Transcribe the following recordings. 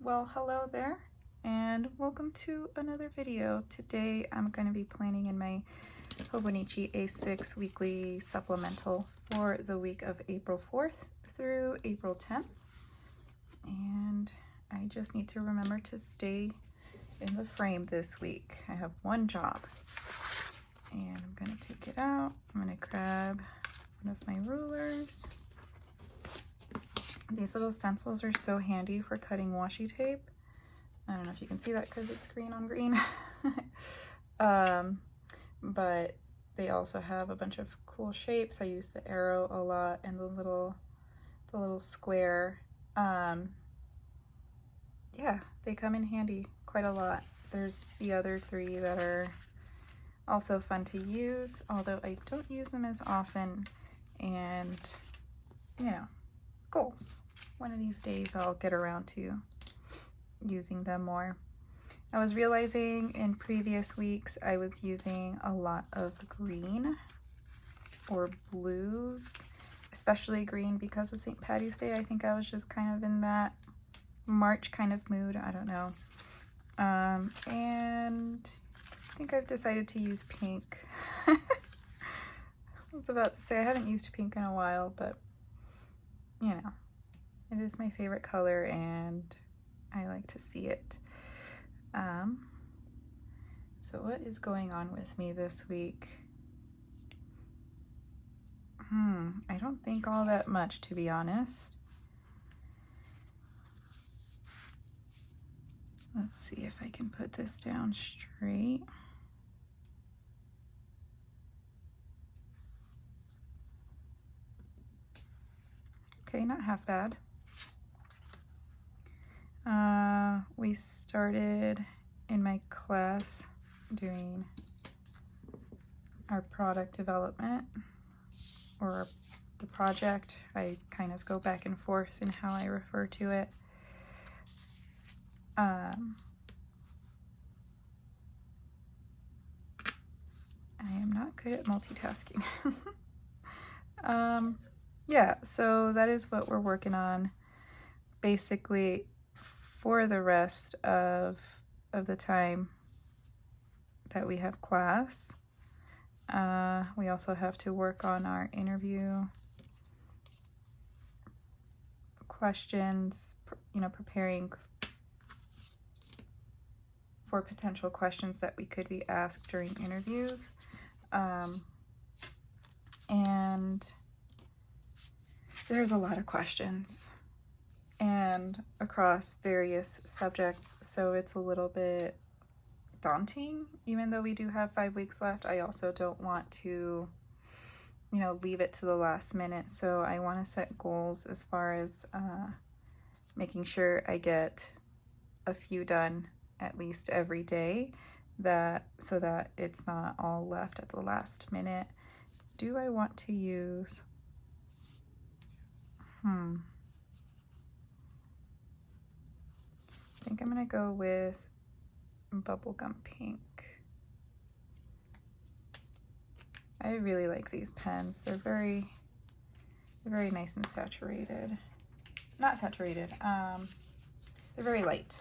Well, hello there, and welcome to another video. Today I'm going to be planning in my Hobonichi A6 weekly supplemental for the week of April 4th through April 10th. And I just need to remember to stay in the frame this week. I have one job. And I'm going to take it out. I'm going to grab one of my rulers. These little stencils are so handy for cutting washi tape. I don't know if you can see that because it's green on green. But they also have a bunch of cool shapes. I use the arrow a lot and the little square. Yeah, they come in handy quite a lot. There's the other three that are also fun to use, although I don't use them as often, and you know, goals. One of these days I'll get around to using them more. I was realizing in previous weeks I was using a lot of green or blues, especially green because of St. Patty's Day. I think I was just kind of in that March kind of mood. I don't know. And I think I've decided to use pink. I was about to say I haven't used pink in a while, but you know, it is my favorite color and I like to see it. So what is going on with me this week? I don't think all that much, to be honest. Let's see if I can put this down straight. Okay, not half bad. We started in my class doing our product development, or the project. I kind of go back and forth in how I refer to it. I am not good at multitasking. Yeah, so that is what we're working on basically for the rest of the time that we have class. We also have to work on our interview questions, you know, preparing for potential questions that we could be asked during interviews. And there's a lot of questions and across various subjects, so it's a little bit daunting. Even though we do have 5 weeks left, I also don't want to, you know, leave it to the last minute. So I want to set goals as far as making sure I get a few done at least every day, so that it's not all left at the last minute. Do I want to use I think I'm gonna go with bubblegum pink. I really like these pens. They're very nice and saturated. Not saturated, they're very light.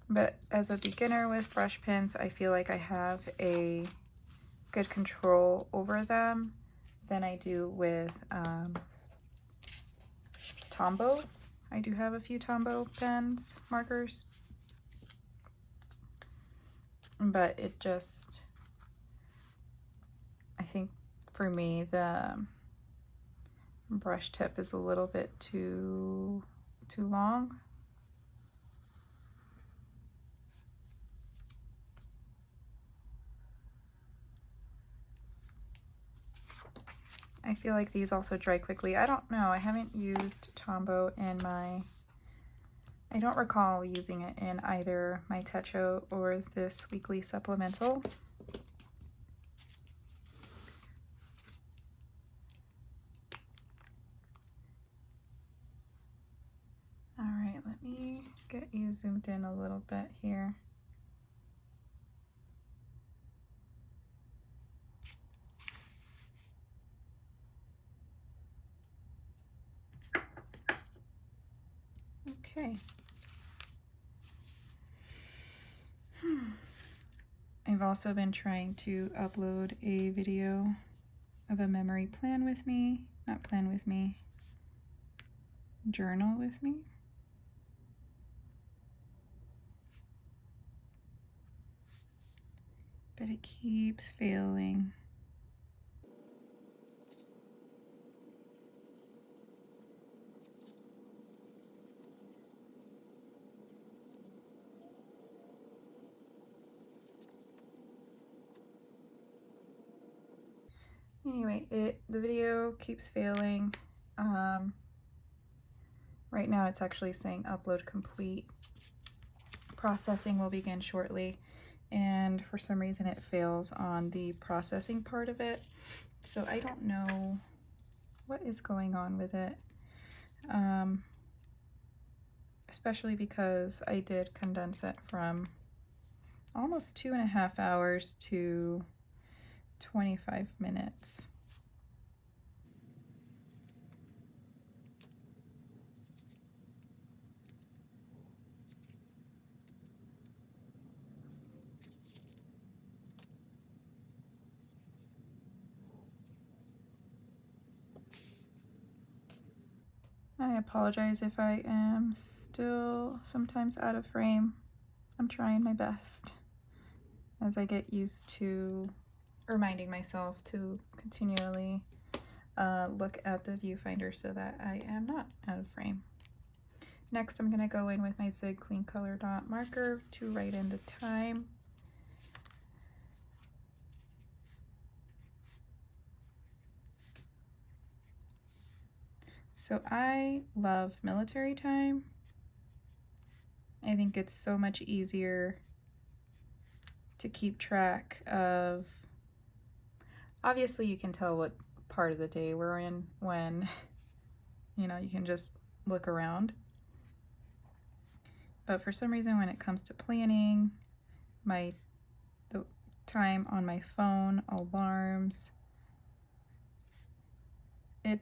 But as a beginner with brush pens, I feel like I have a good control over them than I do with Tombow. I do have a few Tombow pens, markers, but it just, I think for me the brush tip is a little bit too long. I feel like these also dry quickly. I don't know, I haven't used Tombow in my, I don't recall using it in either my Techo or this weekly supplemental. All right, let me get you zoomed in a little bit here. Okay. I've also been trying to upload a video of a memory journal with me. But it keeps failing. Anyway, the video keeps failing. Right now it's actually saying upload complete. Processing will begin shortly, and for some reason it fails on the processing part of it. So I don't know what is going on with it. Especially because I did condense it from almost 2.5 hours to 25 minutes. I apologize if I am still sometimes out of frame. I'm trying my best as I get used to reminding myself to continually look at the viewfinder so that I am not out of frame. Next, I'm going to go in with my Zig Clean Color Dot marker to write in the time. So I love military time. I think it's so much easier to keep track of. Obviously, you can tell what part of the day we're in when, you know, you can just look around. But for some reason, when it comes to planning, the time on my phone, alarms, it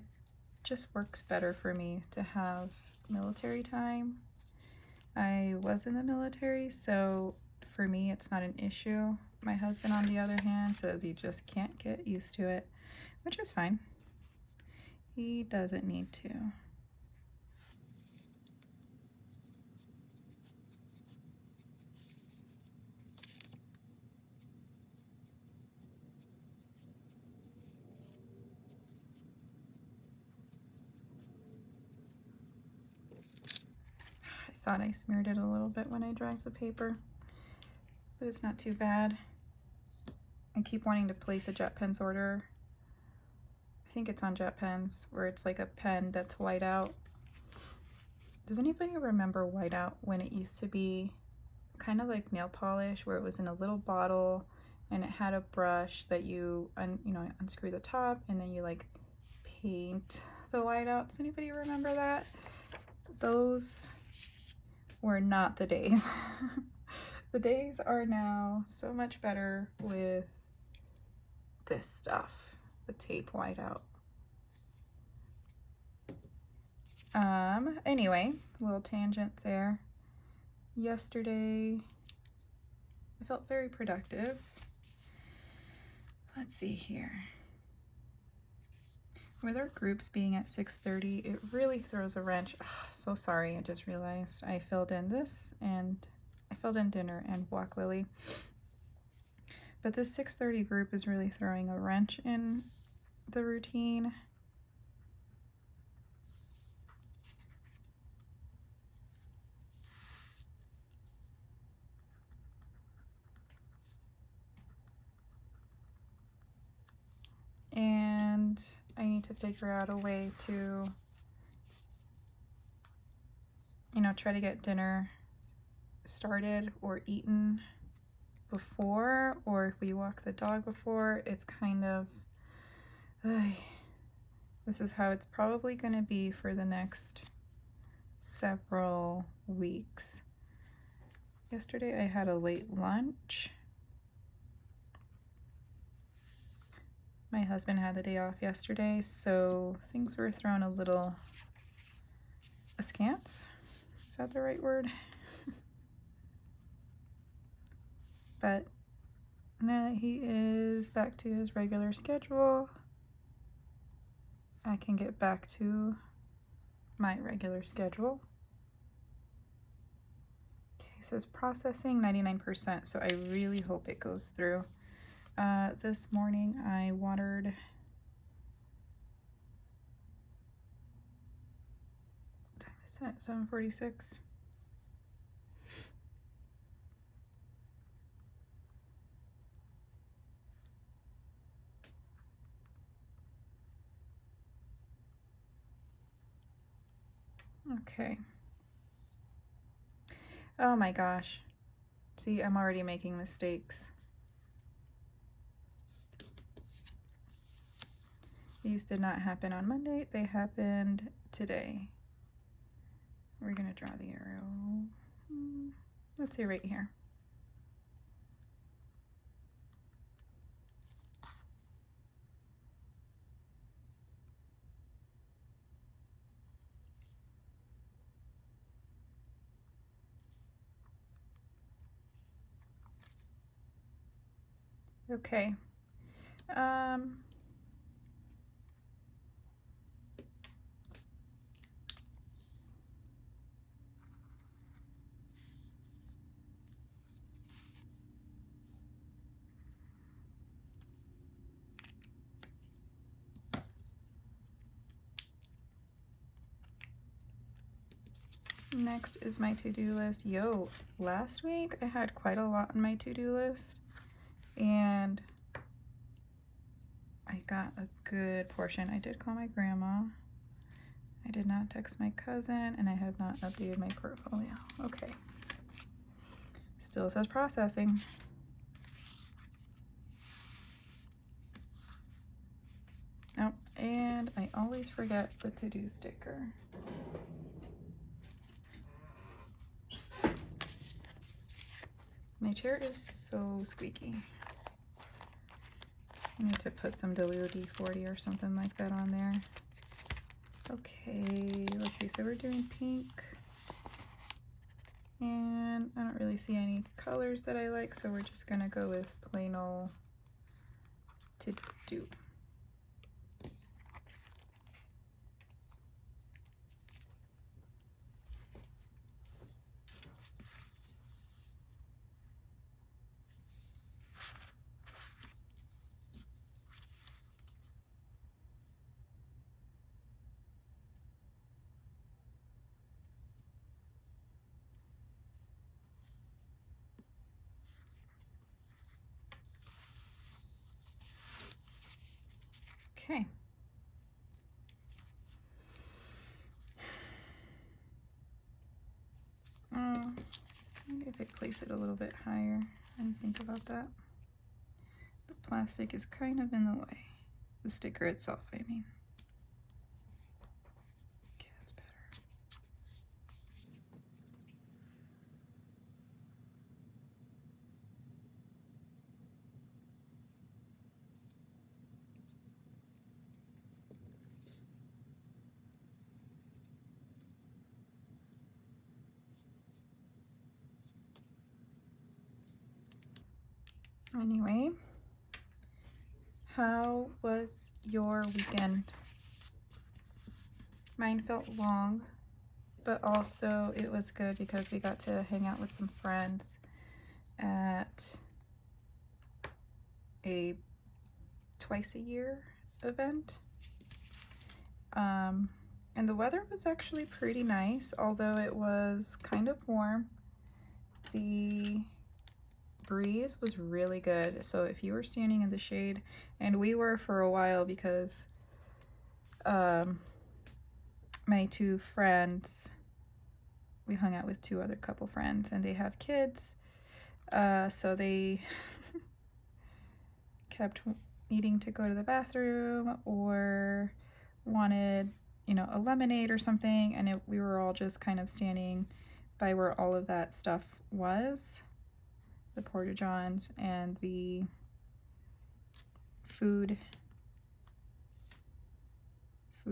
just works better for me to have military time. I was in the military, so for me it's not an issue. My husband, on the other hand, says he just can't get used to it, which is fine. He doesn't need to. I thought I smeared it a little bit when I dried the paper, but it's not too bad. I keep wanting to place a JetPens order. I think it's on JetPens, where it's like a pen that's white out. Does anybody remember whiteout when it used to be kind of like nail polish, where it was in a little bottle and it had a brush that you unscrew the top and then you like paint the whiteout? Does anybody remember that? Those were not the days. The days are now so much better with this stuff, the tape whiteout. Anyway, a little tangent there. Yesterday, I felt very productive. Let's see here. With our groups being at 6:30, it really throws a wrench. So sorry, I just realized I filled in this, and I filled in dinner and walk Lily. But this 6:30 group is really throwing a wrench in the routine. And I need to figure out a way to, try to get dinner started or eaten before, or if we walk the dog before. It's kind of, this is how it's probably going to be for the next several weeks. Yesterday I had a late lunch. My husband had the day off yesterday, so things were thrown a little askance. Is that the right word? But now that he is back to his regular schedule, I can get back to my regular schedule. Okay, it says processing 99%, so I really hope it goes through. This morning I watered what time is it? 7:46. Okay. Oh my gosh. See, I'm already making mistakes. These did not happen on Monday, they happened today. We're gonna draw the arrow. Let's say right here. Okay. Next is my to-do list. Yo, last week I had quite a lot on my to-do list, and I got a good portion. I did call my grandma. I did not text my cousin, and I have not updated my portfolio. Okay. Still says processing. Oh, and I always forget the to-do sticker. My chair is so squeaky. I need to put some WD-40 or something like that on there. Okay, let's see. So we're doing pink. And I don't really see any colors that I like, so we're just gonna go with plain old to do. Okay. Maybe if I place it a little bit higher and think about that. The plastic is kind of in the way. The sticker itself, I mean. Okay, that's better. Anyway, how was your weekend? Mine felt long, but also it was good because we got to hang out with some friends at a twice-a-year event. And the weather was actually pretty nice, although it was kind of warm. The breeze was really good, so if you were standing in the shade, and we were for a while because my two friends, we hung out with two other couple friends, and they have kids, so they kept needing to go to the bathroom or wanted, you know, a lemonade or something, and we were all just kind of standing by where all of that stuff was, the porta-johns and the food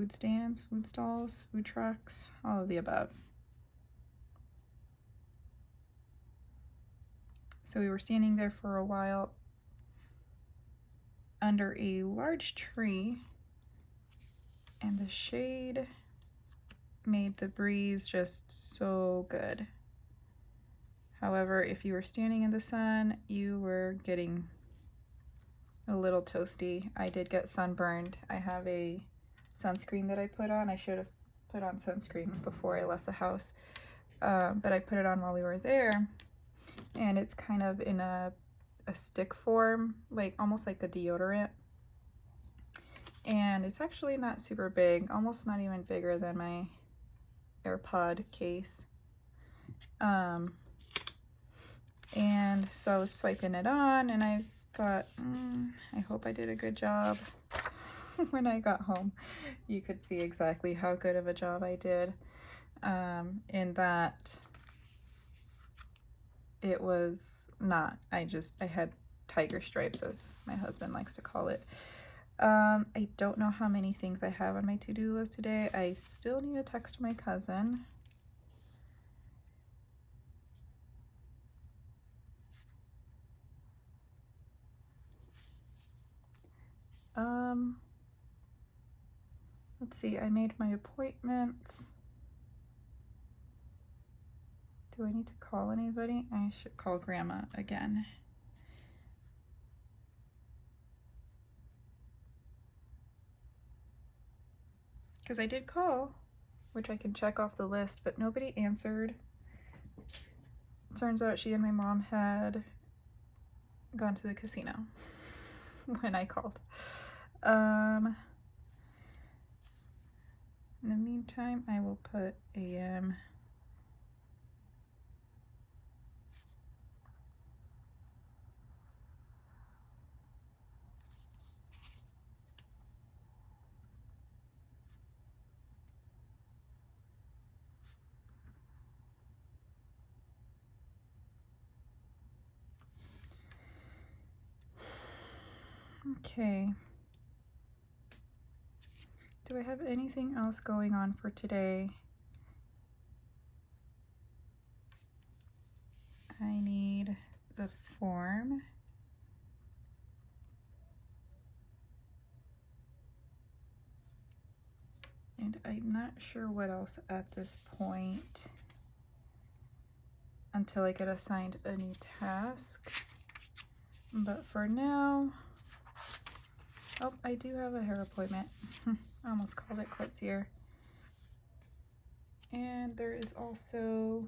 stands, food stalls, food trucks, all of the above. So we were standing there for a while under a large tree, and the shade made the breeze just so good. However, if you were standing in the sun, you were getting a little toasty. I did get sunburned. I have a sunscreen that I put on. I should have put on sunscreen before I left the house, but I put it on while we were there, and it's kind of in a stick form, like almost like a deodorant, and it's actually not super big, almost not even bigger than my AirPod case. And so I was swiping it on, and I thought, I hope I did a good job. When I got home, you could see exactly how good of a job I did, in that it was not, I had tiger stripes, as my husband likes to call it. I don't know how many things I have on my to-do list today. I still need to text my cousin. Let's see, I made my appointments. Do I need to call anybody? I should call Grandma again. Because I did call, which I can check off the list, but nobody answered. Turns out she and my mom had gone to the casino when I called. In the meantime, I will put AM. Okay. Do I have anything else going on for today? I need the form. And I'm not sure what else at this point until I get assigned a new task. But for now, oh, I do have a hair appointment. I almost called it quits here. And there is also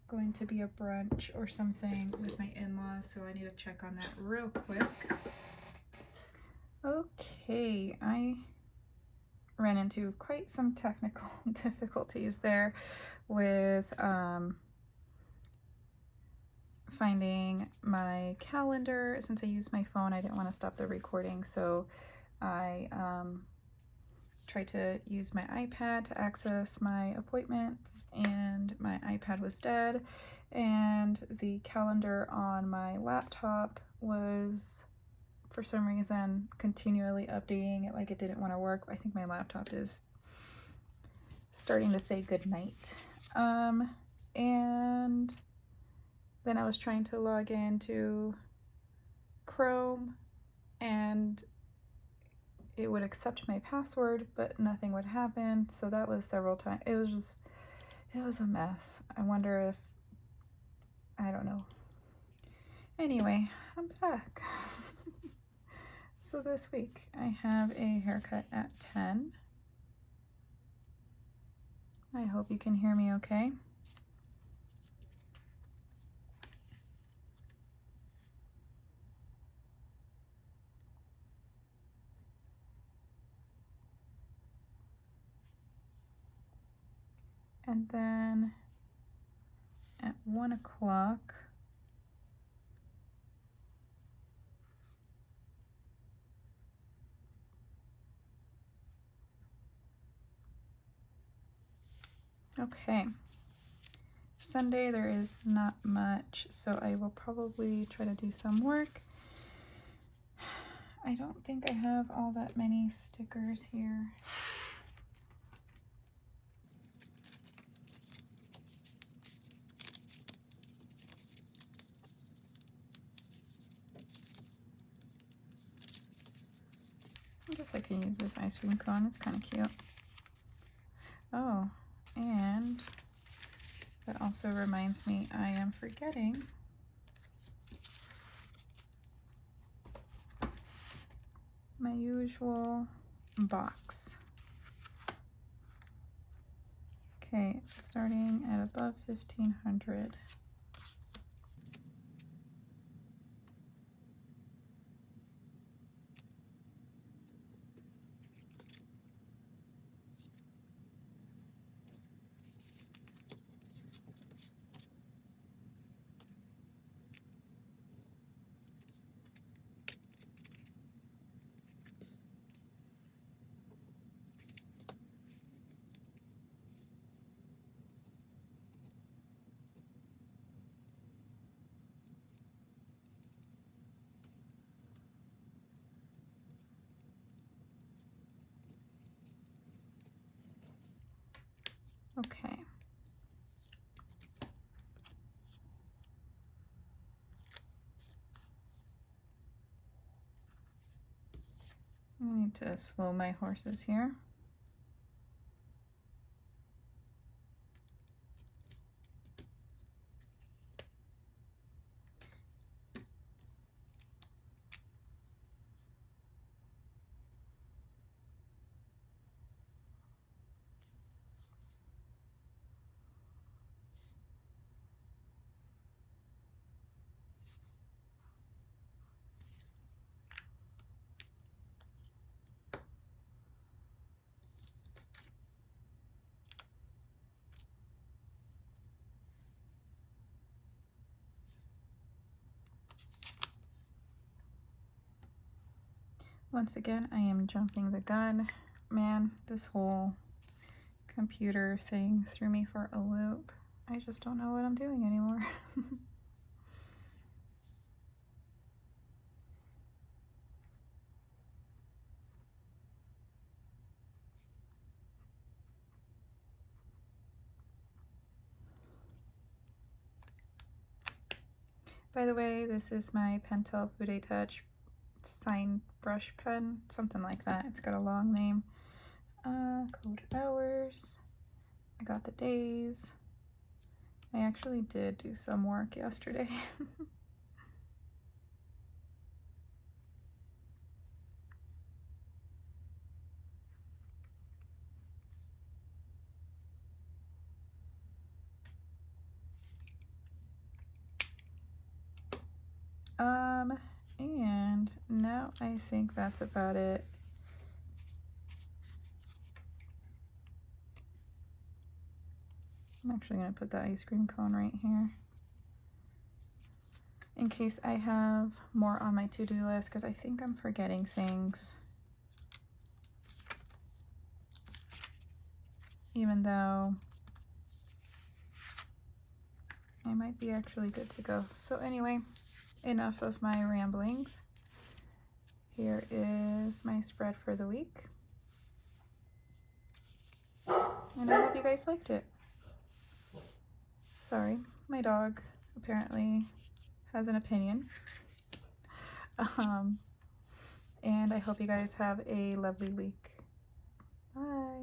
going to be a brunch or something with my in-laws, so I need to check on that real quick. Okay, I ran into quite some technical difficulties there with finding my calendar. Since I used my phone, I didn't want to stop the recording, so I tried to use my iPad to access my appointments, and my iPad was dead, and the calendar on my laptop was, for some reason, continually updating it like it didn't want to work. I think my laptop is starting to say goodnight. And then I was trying to log into Chrome, and it would accept my password, but nothing would happen. So that was several times. It was a mess. I wonder if, I don't know. Anyway, I'm back. So this week I have a haircut at 10. I hope you can hear me okay. And then at 1 o'clock, okay. Sunday there is not much, so I will probably try to do some work. I don't think I have all that many stickers here. I guess I can use this ice cream cone. It's kind of cute. Oh, and that also reminds me I am forgetting my usual box. Okay, starting at above 1500. Okay. I need to slow my horses here. Once again, I am jumping the gun. Man, this whole computer thing threw me for a loop. I just don't know what I'm doing anymore. By the way, this is my Pentel Fude Touch sign brush pen, something like that. It's got a long name. Code hours. I got the days. I actually did do some work yesterday. And now I think that's about it. I'm actually going to put the ice cream cone right here in case I have more on my to-do list, because I think I'm forgetting things, even though I might be actually good to go. So anyway, enough of my ramblings. Here is my spread for the week, and I hope you guys liked it. Sorry, my dog apparently has an opinion. And I hope you guys have a lovely week. Bye.